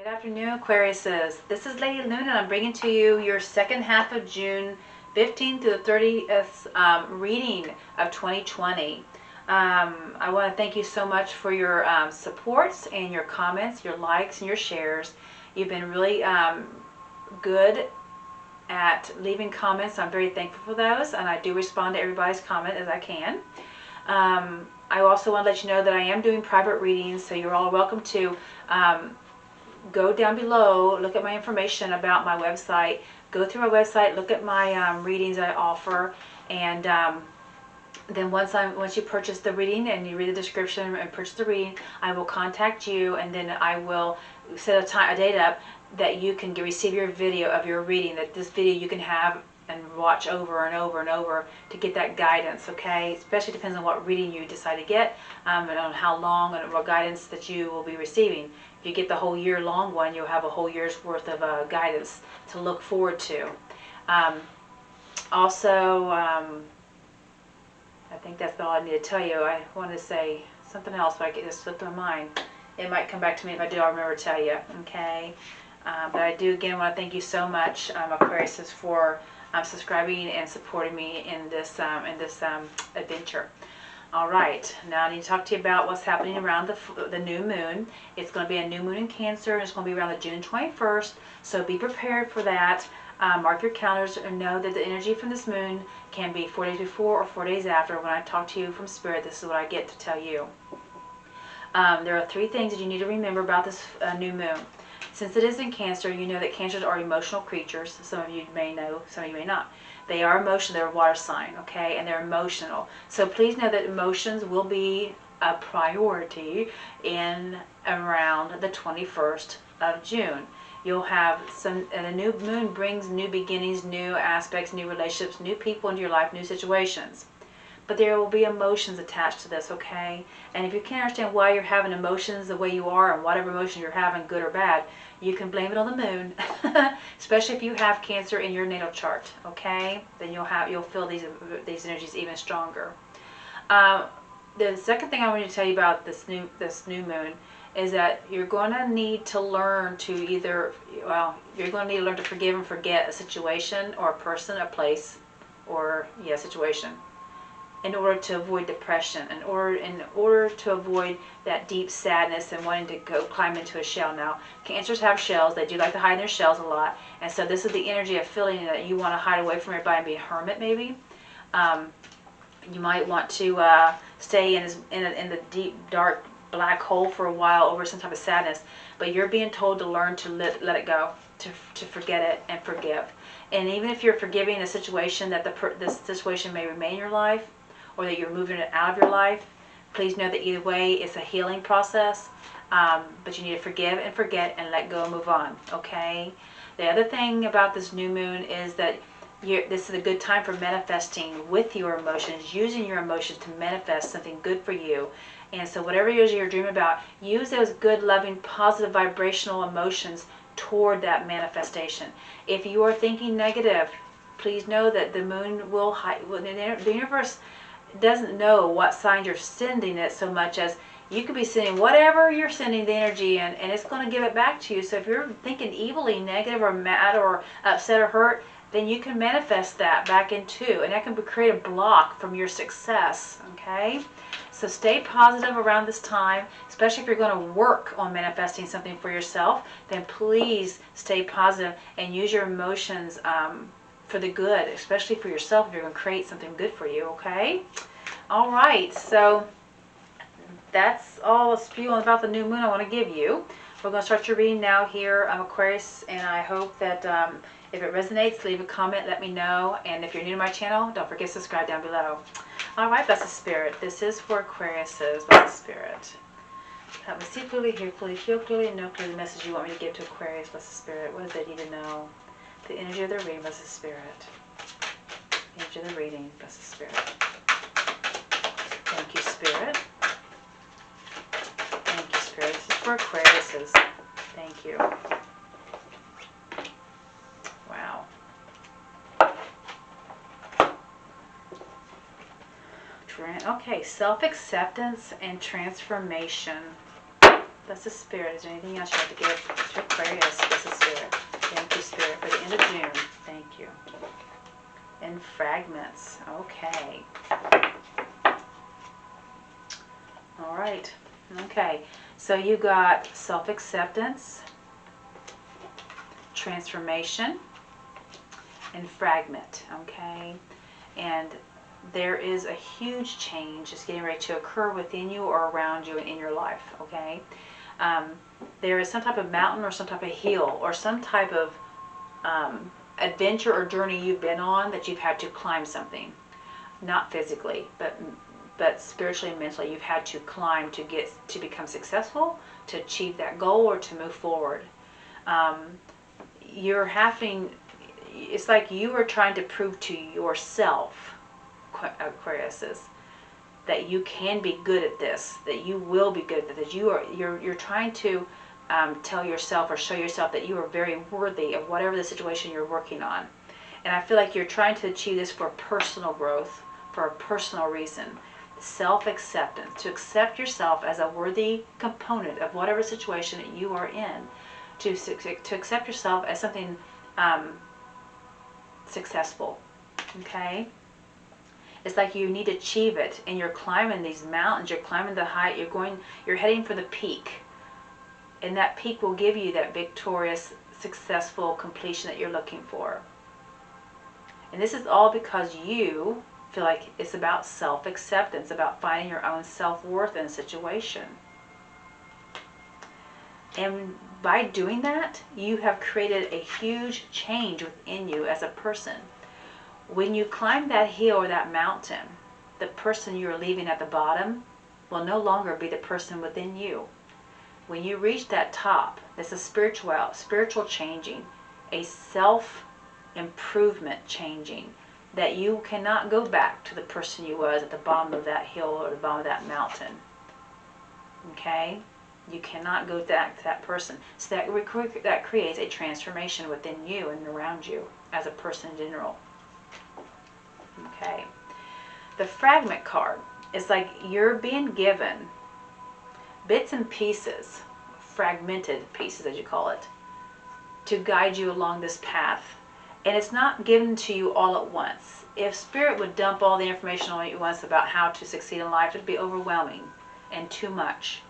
Good afternoon, Aquariuses. This is Lady Luna, and I'm bringing to you your second half of June 15th to the 30th reading of 2020. I want to thank you so much for your supports and your comments, your likes, and your shares. You've been really good at leaving comments. I'm very thankful for those, and I do respond to everybody's comment as I can. I also want to let you know that I am doing private readings, so you're all welcome to go down below, look at my information about my website, go through my website, look at my readings I offer, and then once you purchase the reading and you read the description and purchase the reading, I will contact you, and then I will set a date up that you can receive your video of your reading, that this video you can have and watch over and over and over to get that guidance, okay? Especially depends on what reading you decide to get, and on how long and what guidance that you will be receiving. If you get the whole year long one, you'll have a whole year's worth of guidance to look forward to. Also, I think that's all I need to tell you. I wanted to say something else, but it just slipped my mind. It might come back to me. If I do, I'll remember to tell you, okay? But I do, again, want to thank you so much, Aquarius, for subscribing and supporting me in this adventure. All right, now I need to talk to you about what's happening around the new moon. It's going to be a new moon in Cancer, and it's going to be around the June 21st, so be prepared for that. Mark your calendars and know that the energy from this moon can be 4 days before or 4 days after. When I talk to you from Spirit, this is what I get to tell you. There are 3 things that you need to remember about this new moon. Since it is in Cancer, you know that Cancers are emotional creatures. Some of you may know, some of you may not. They are emotional, they're a water sign, okay, and they're emotional. So please know that emotions will be a priority in around the 21st of June. You'll have and a new moon brings new beginnings, new aspects, new relationships, new people into your life, new situations. But there will be emotions attached to this, okay? And if you can't understand why you're having emotions the way you are, and whatever emotions you're having, good or bad, you can blame it on the moon, especially if you have Cancer in your natal chart, okay? Then you'll feel these energies even stronger. The second thing I want to tell you about this new moon is that you're going to need to learn to you're going to need to learn to forgive and forget a situation or a person, a place, or situation, in order to avoid depression, in order to avoid that deep sadness and wanting to go climb into a shell. Now, Cancers have shells. They do like to hide in their shells a lot. And so this is the energy of feeling that you want to hide away from everybody and be a hermit, maybe. You might want to stay in the deep, dark, black hole for a while over some type of sadness. But you're being told to learn to let it go, to forget it and forgive. And even if you're forgiving a situation that this situation may remain in your life, or that you're moving it out of your life, please know that either way it's a healing process, but you need to forgive and forget and let go and move on, okay? The other thing about this new moon is that this is a good time for manifesting with your emotions, using your emotions to manifest something good for you. And so whatever it is you're dreaming about, use those good, loving, positive, vibrational emotions toward that manifestation. If you are thinking negative, please know that the moon will hide. The universe doesn't know what signs you're sending it so much as you could be sending whatever you're sending the energy in, and it's going to give it back to you. So if you're thinking evilly, negative, or mad, or upset, or hurt, then you can manifest that back into, and that can create a block from your success, okay? So stay positive around this time, especially if you're going to work on manifesting something for yourself. Then please stay positive and use your emotions for the good, especially for yourself if you're going to create something good for you, okay? All right, so that's all the spiel about the new moon I want to give you. We're going to start your reading now here. I'm Aquarius, and I hope that if it resonates, leave a comment, let me know. And if you're new to my channel, don't forget to subscribe down below. All right, Blessed Spirit, this is for Aquariuses, Blessed Spirit. Help me see clearly, hear clearly, feel clearly, and know clearly the message you want me to give to Aquarius, Blessed Spirit. What does they need to know? The energy of the reading, Blessed Spirit. The energy of the reading, Blessed Spirit. Thank you, Spirit. Thank you, Spirit. This is for Aquariuses. Thank you. Wow. Okay, self-acceptance and transformation. That's the Spirit. Is there anything else you have to give to Aquarius? That's the Spirit. Thank you, Spirit, for the end of June. Thank you. And fragments. Okay. All right. Okay. So you got self-acceptance, transformation, and fragment. Okay. And there is a huge change that's getting ready to occur within you or around you and in your life. Okay. There is some type of mountain or some type of hill or some type of adventure or journey you've been on that you've had to climb something. Not physically, but spiritually and mentally. You've had to climb to become successful, to achieve that goal, or to move forward. It's like you are trying to prove to yourself, Aquarius, that you can be good at this, that you will be good at this. You're trying to tell yourself or show yourself that you are very worthy of whatever the situation you're working on. And I feel like you're trying to achieve this for personal growth, for a personal reason. Self-acceptance, to accept yourself as a worthy component of whatever situation that you are in, to accept yourself as something successful. Okay? It's like you need to achieve it, and you're climbing these mountains, you're climbing the height, you're heading for the peak. And that peak will give you that victorious, successful completion that you're looking for. And this is all because you feel like it's about self-acceptance, about finding your own self-worth in a situation. And by doing that, you have created a huge change within you as a person. When you climb that hill or that mountain, the person you are leaving at the bottom will no longer be the person within you. When you reach that top, that's a spiritual changing, a self-improvement changing, that you cannot go back to the person you was at the bottom of that hill or the bottom of that mountain. Okay? You cannot go back to that person. So that creates a transformation within you and around you as a person in general. Okay. The fragment card is like you're being given bits and pieces, fragmented pieces as you call it, to guide you along this path. And it's not given to you all at once. If Spirit would dump all the information on you at once about how to succeed in life, it would be overwhelming and too much.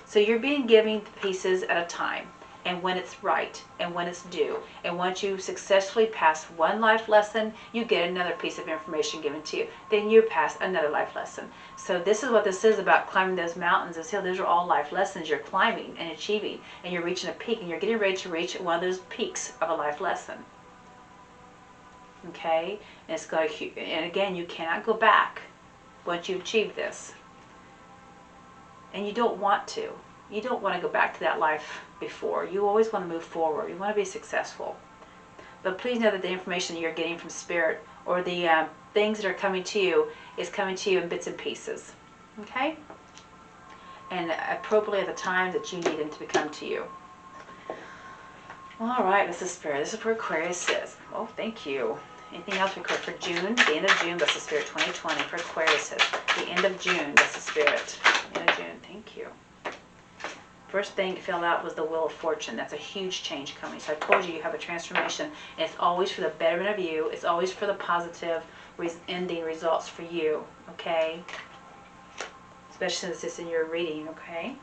So you're being given pieces at a time, and when it's right, and when it's due. And once you successfully pass one life lesson, you get another piece of information given to you. Then you pass another life lesson. So this is what this is about, climbing those mountains, those hills. Those are all life lessons you're climbing and achieving. And you're reaching a peak, and you're getting ready to reach one of those peaks of a life lesson. Okay? And again, you cannot go back once you achieve this. And you don't want to. You don't want to go back to that life before. You always want to move forward. You want to be successful. But please know that the information that you're getting from Spirit, or the things that are coming to you, is coming to you in bits and pieces. Okay? And appropriately at the time that you need them to become to you. All right, this is Spirit. This is where Aquarius is. Oh, thank you. Anything else for June? The end of June, that's the Spirit. 2020 for Aquarius. The end of June, that's the Spirit. End of June, thank you. First thing filled out was the Wheel of Fortune. That's a huge change coming. So I told you have a transformation. And it's always for the betterment of you. It's always for the positive ending results for you. Okay? Especially since it's in your reading. Okay?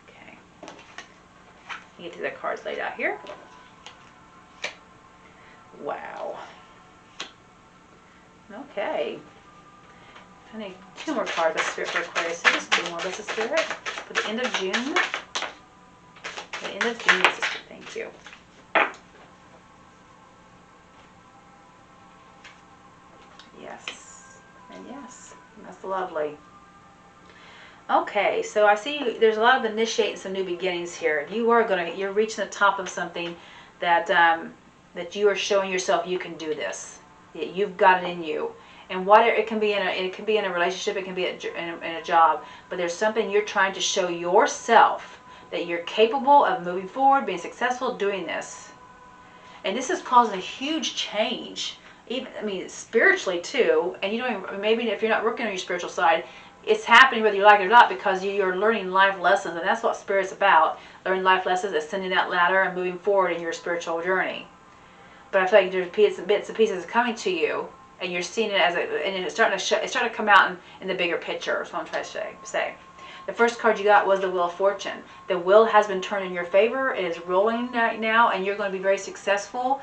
Okay. You get to the cards laid out here. Wow. Okay. I need 2 more cards. That's Spirit for Aquarius. So just 2 more. That's the Spirit. For the end of June. The end of June. That's the Spirit. Thank you. Yes. And yes. That's lovely. Okay. So I see there's a lot of initiating some new beginnings here. You're reaching the top of something that that you are showing yourself you can do this. You've got it in you. And it can be in a relationship, it can be in a job, but there's something you're trying to show yourself that you're capable of moving forward, being successful, doing this. And this is causing a huge change, spiritually too. And maybe if you're not working on your spiritual side, it's happening whether you like it or not, because you're learning life lessons, and that's what Spirit's about. Learning life lessons, ascending that ladder, and moving forward in your spiritual journey. But I feel like there's bits and pieces coming to you, and you're seeing it as and it's starting to come out in the bigger picture. Is what I'm trying to say. The first card you got was the Wheel of Fortune. The wheel has been turned in your favor. It is rolling right now, and you're going to be very successful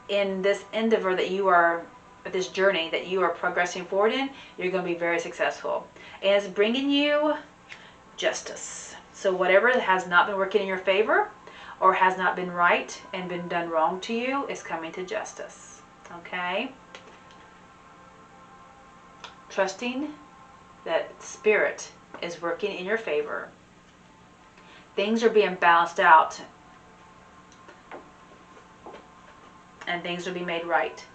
in this endeavor that you are, this journey that you are progressing forward in. You're going to be very successful. And it's bringing you justice. So whatever has not been working in your favor or has not been right and been done wrong to you is coming to justice. Okay? Trusting that Spirit is working in your favor. Things are being balanced out, and things will be made right.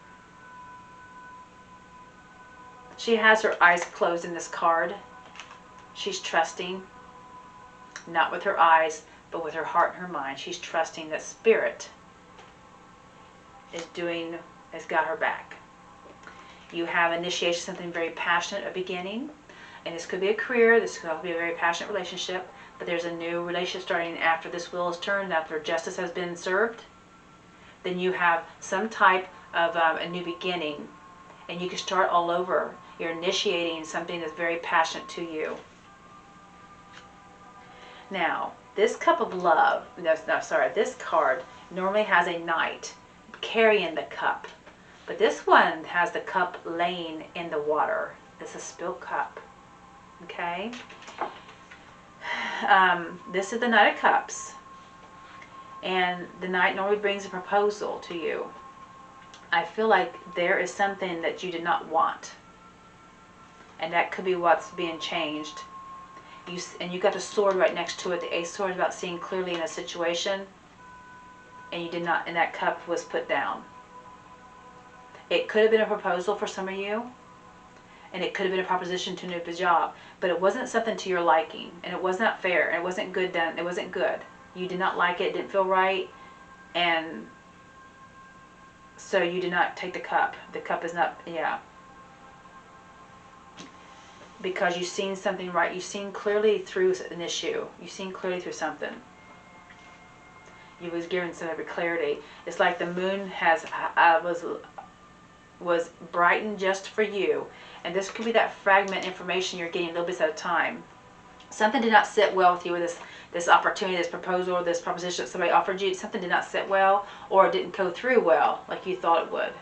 She has her eyes closed in this card. She's trusting, not with her eyes, but with her heart and her mind. She's trusting that Spirit has got her back. You have initiated something very passionate, a beginning. And this could be a career, this could also be a very passionate relationship, but there's a new relationship starting after this wheel is turned, after justice has been served. Then you have some type of a new beginning, and you can start all over. You're initiating something that's very passionate to you. Now, this cup of love, this card normally has a knight carrying the cup, but this one has the cup laying in the water. It's a spilled cup. Okay, this is the Knight of Cups, and the Knight normally brings a proposal to you. I feel like there is something that you did not want, and that could be what's being changed. You got the sword right next to it. The Ace sword is about seeing clearly in a situation, and you did not, and that cup was put down. It could have been a proposal for some of you. And it could have been a proposition to a new job, but it wasn't something to your liking, and it was not fair, and it wasn't good done. It wasn't good. You did not like it. It didn't feel right, and so you did not take the cup. The cup is not, because you've seen something right. You've seen clearly through an issue. You've seen clearly through something. You was given some of clarity. It's like the moon was brightened just for you. And this could be that fragment information you're getting little bits at a time. Something did not sit well with you with this opportunity, this proposal, this proposition that somebody offered you. Something did not sit well, or it didn't go through well like you thought it would.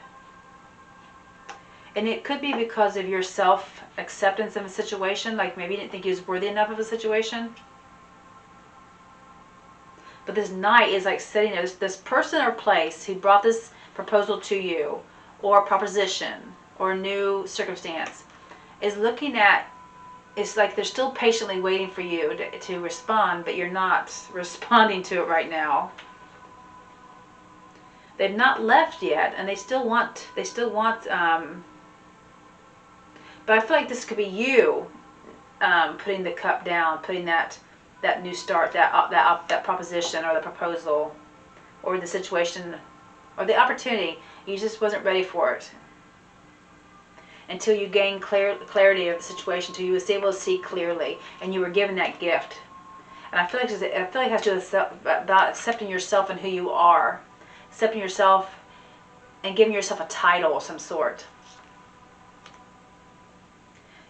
And it could be because of your self-acceptance of a situation, like maybe you didn't think you was worthy enough of a situation. But this Knight is like sitting there, this person or place who brought this proposal to you, or proposition, or new circumstance, is looking at, it's like they're still patiently waiting for you to respond, but you're not responding to it right now. They've not left yet, and they still want, but I feel like this could be you putting the cup down, putting that new start, that proposition, or the proposal, or the situation, or the opportunity. You just wasn't ready for it until you gained clarity of the situation, until you was able to see clearly, and you were given that gift. And I feel like it has to do about accepting yourself and who you are, accepting yourself, and giving yourself a title of some sort.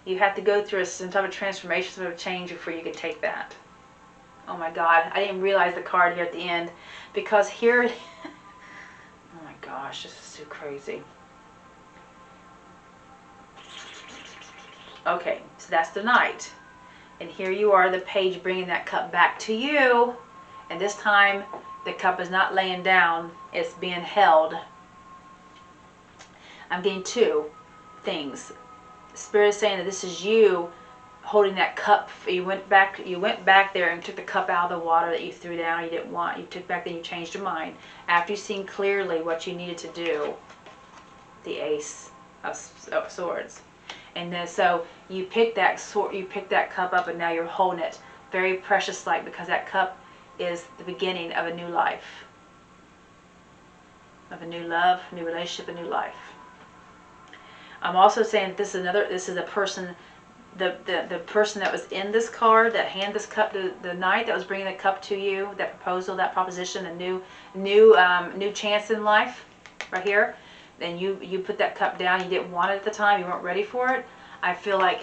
You have to go through some type of transformation, some type of change before you can take that. Oh my God, I didn't realize the card here at the end, because here, oh my gosh, this is too crazy. Okay, so that's the Knight. And here you are, the Page, bringing that cup back to you. And this time, the cup is not laying down, it's being held. I'm getting two things. Spirit is saying that this is you holding that cup. You went back there and took the cup out of the water that you threw down, you didn't want. You took back, then you changed your mind. After you've seen clearly what you needed to do. The Ace of Swords. And then so you pick that sword, you pick that cup up, and now you're holding it very precious like, because that cup is the beginning of a new life. Of a new love, new relationship, a new life. I'm also saying that this is a person the person that was in this card, that handed this cup to the knight that was bringing the cup to you, that proposal, that proposition, a new chance in life, right here. Then you put that cup down. You didn't want it at the time. You weren't ready for it. I feel like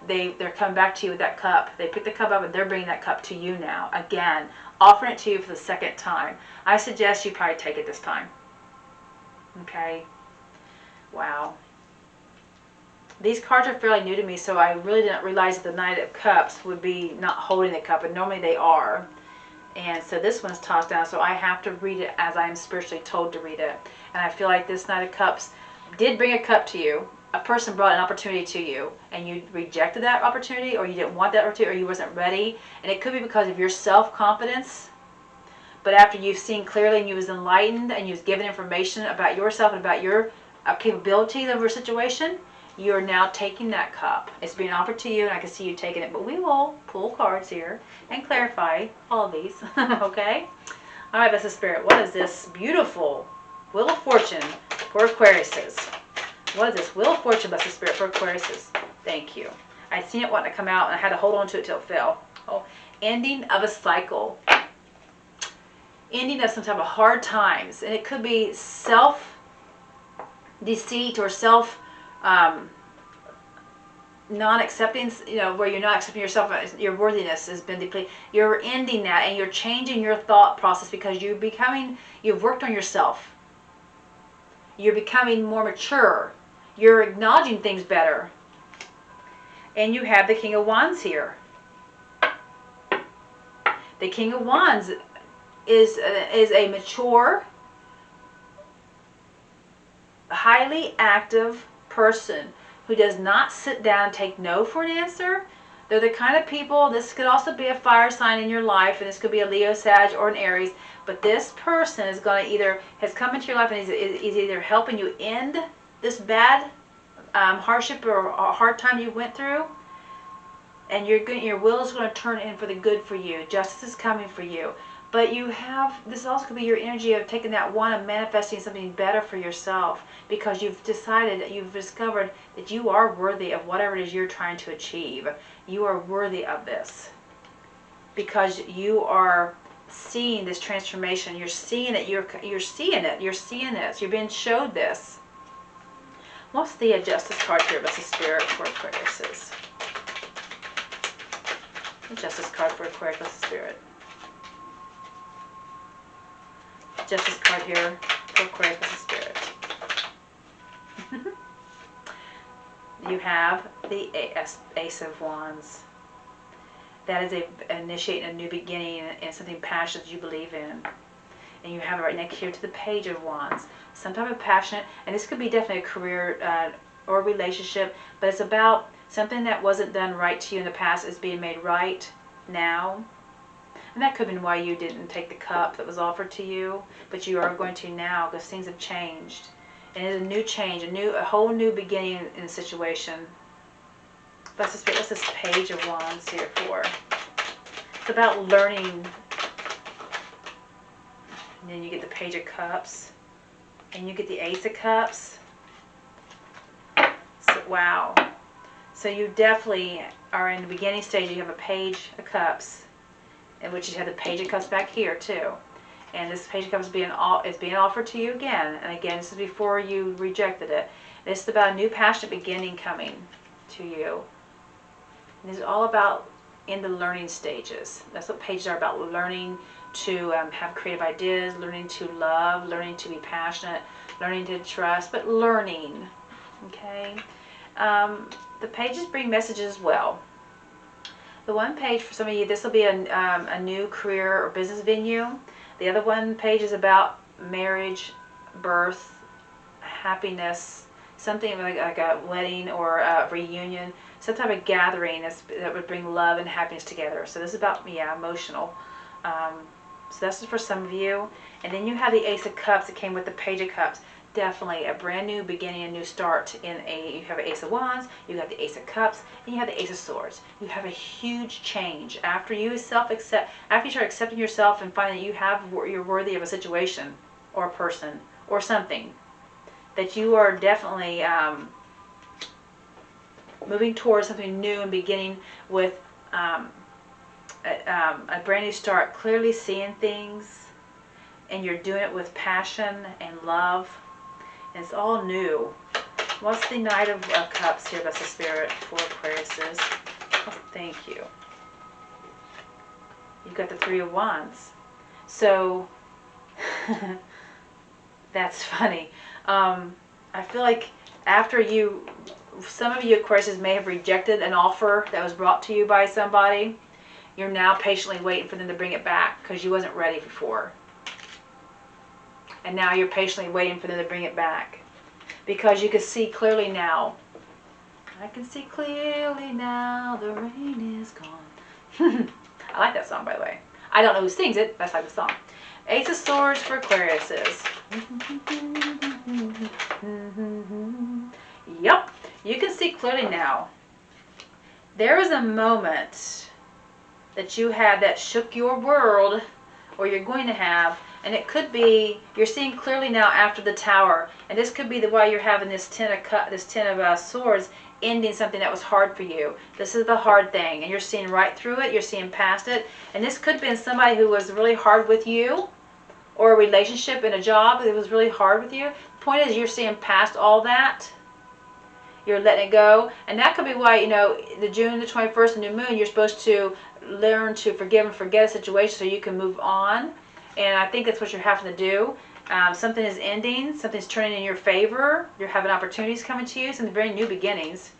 they're coming back to you with that cup. They picked the cup up and they're bringing that cup to you now. Again, offering it to you for the second time. I suggest you probably take it this time. Okay. Wow. These cards are fairly new to me, so I really didn't realize that the Knight of Cups would be not holding the cup, and normally they are. And so this one's tossed down, so I have to read it as I am spiritually told to read it. And I feel like this Knight of Cups did bring a cup to you. A person brought an opportunity to you, and you rejected that opportunity, or you didn't want that opportunity, or you wasn't ready. And it could be because of your self-confidence. But after you've seen clearly and you was enlightened and you was given information about yourself and about your capabilities of your situation, you are now taking that cup. It's being offered to you, and I can see you taking it. But we will pull cards here and clarify all of these. Okay? All right, Blessed Spirit. What is this beautiful Wheel of Fortune for Aquariuses? What is this Wheel of Fortune, Blessed Spirit, for Aquariuses? Thank you. I'd seen it wanting to come out, and I had to hold on to it till it fell. Oh, ending of a cycle. Ending of some type of hard times. And it could be self-deceit or non-acceptance, where you're not accepting yourself, your worthiness has been depleted. You're ending that, and you're changing your thought process because you've worked on yourself. You're becoming more mature. You're acknowledging things better. And you have the King of Wands here. The King of Wands is a mature, highly active person who does not sit down and take no for an answer. They're the kind of people, this could also be a fire sign in your life, and this could be a Leo, Sag, or an Aries, but this person is going to has come into your life and is either helping you end this bad hardship or hard time you went through, and your will is going to turn in for the good for you. Justice is coming for you. But this also could be your energy of taking that one and manifesting something better for yourself, because you've discovered that you are worthy of whatever it is you're trying to achieve. You are worthy of this because you are seeing this transformation. You're seeing it. You're seeing it. You're seeing this. You're being showed this. What's the Justice card here, Blessed Spirit, for Aquarius? The Justice card for Aquarius, Blessed Spirit. Justice card here for Aquarius, Blessed Spirit. You have the Ace of Wands. That is initiating a new beginning and something passionate you believe in. And you have it right next here to the Page of Wands. Some type of passionate, and this could be definitely a career or relationship, but it's about something that wasn't done right to you in the past is being made right now. And that could have been why you didn't take the cup that was offered to you, but you are going to now because things have changed. And it's a new change, a whole new beginning in the situation. What's this Page of Wands here for? It's about learning. And then you get the Page of Cups. And you get the Ace of Cups. So, wow. So you definitely are in the beginning stage. You have a Page of Cups, in which you have the Page of Cups back here too. And this Page of Cups is being offered to you again. And again, this is before you rejected it. This is about a new passionate beginning coming to you. And this is all about in the learning stages. That's what pages are about, learning to have creative ideas, learning to love, learning to be passionate, learning to trust, but learning. Okay? The pages bring messages as well. The one page for some of you, this will be a new career or business venue. The other one page is about marriage, birth, happiness, something like a wedding or a reunion, some type of gathering that would bring love and happiness together. So this is about, emotional. So this is for some of you. And then you have the Ace of Cups that came with the Page of Cups. Definitely a brand new beginning, a new start. You have an Ace of Wands, you have the Ace of Cups, and you have the Ace of Swords. You have a huge change after you start accepting yourself and finding that you're worthy of a situation or a person or something. That you are definitely moving towards something new and beginning with a brand new start, clearly seeing things, and you're doing it with passion and love, and it's all new. What's the Knight of Cups here? That's the Spirit for Aquariuses. Oh, thank you. You've got the Three of Wands. So, that's funny. I feel like after some of you Aquariuses may have rejected an offer that was brought to you by somebody. You're now patiently waiting for them to bring it back because you wasn't ready before. And now you're patiently waiting for them to bring it back. Because you can see clearly now. I can see clearly now, the rain is gone. I like that song, by the way. I don't know who sings it, but I like the song. Ace of Swords for Aquariuses. Yep, you can see clearly now. There was a moment that you had that shook your world, or you're going to have, and it could be you're seeing clearly now after the Tower, and this could be the why you're having this Ten of Swords ending something that was hard for you. This is the hard thing, and you're seeing right through it. You're seeing past it, and this could be somebody who was really hard with you, or a relationship in a job that was really hard with you. The point is, you're seeing past all that. You're letting it go, and that could be why, you know, the June the 21st, the new moon, you're supposed to learn to forgive and forget a situation so you can move on. And I think that's what you're having to do. Something is ending, something's turning in your favor. You're having opportunities coming to you, some very new beginnings.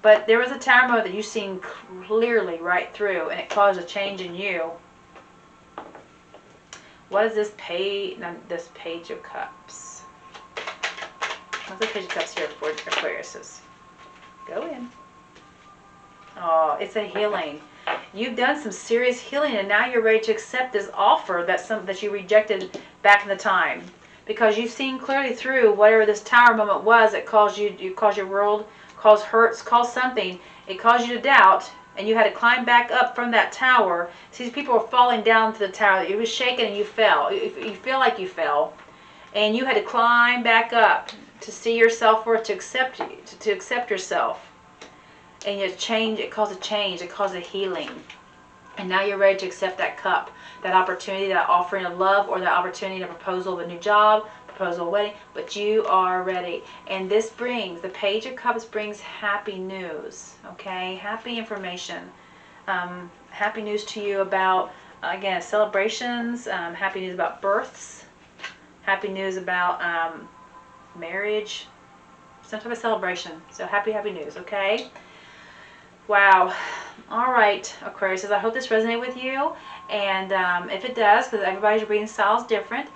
But there was a Tower moment that you've seen clearly right through, and it caused a change in you. What is this Page of Cups? What's the Page of Cups here for Aquariuses? Go in. Oh, it's a healing. You've done some serious healing, and now you're ready to accept this offer that you rejected back in the time, because you've seen clearly through whatever this Tower moment was that caused caused your world, caused hurts, caused something. It caused you to doubt, and you had to climb back up from that tower. See, these people were falling down to the tower. It was shaking, and you fell. You feel like you fell, and you had to climb back up to see your self-worth, to accept yourself. And it caused a change, it caused a healing. And now you're ready to accept that cup, that opportunity, that offering of love, or that opportunity, a proposal of a new job, proposal of a wedding, but you are ready. And this brings, the Page of Cups brings happy news, okay? Happy information. Happy news to you about, again, celebrations, happy news about births, happy news about marriage, some type of celebration. So happy news, okay? Wow. All right, Aquarius, I hope this resonated with you. And if it does, because everybody's reading style is different,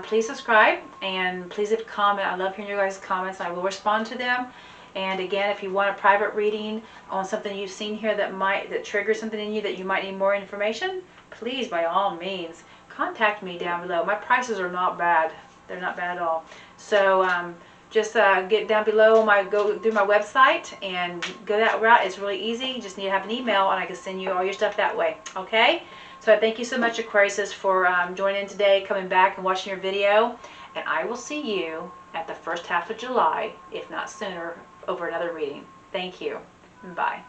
please subscribe and please leave a comment. I love hearing your guys' comments. I will respond to them. And again, if you want a private reading on something you've seen here that triggers something in you that you might need more information, please, by all means, contact me down below. My prices are not bad. They're not bad at all. So just get down below, go through my website and go that route. It's really easy. You just need to have an email, and I can send you all your stuff that way. Okay? So I thank you so much, Aquarius, for joining in today, coming back and watching your video. And I will see you at the first half of July, if not sooner, over another reading. Thank you. Bye.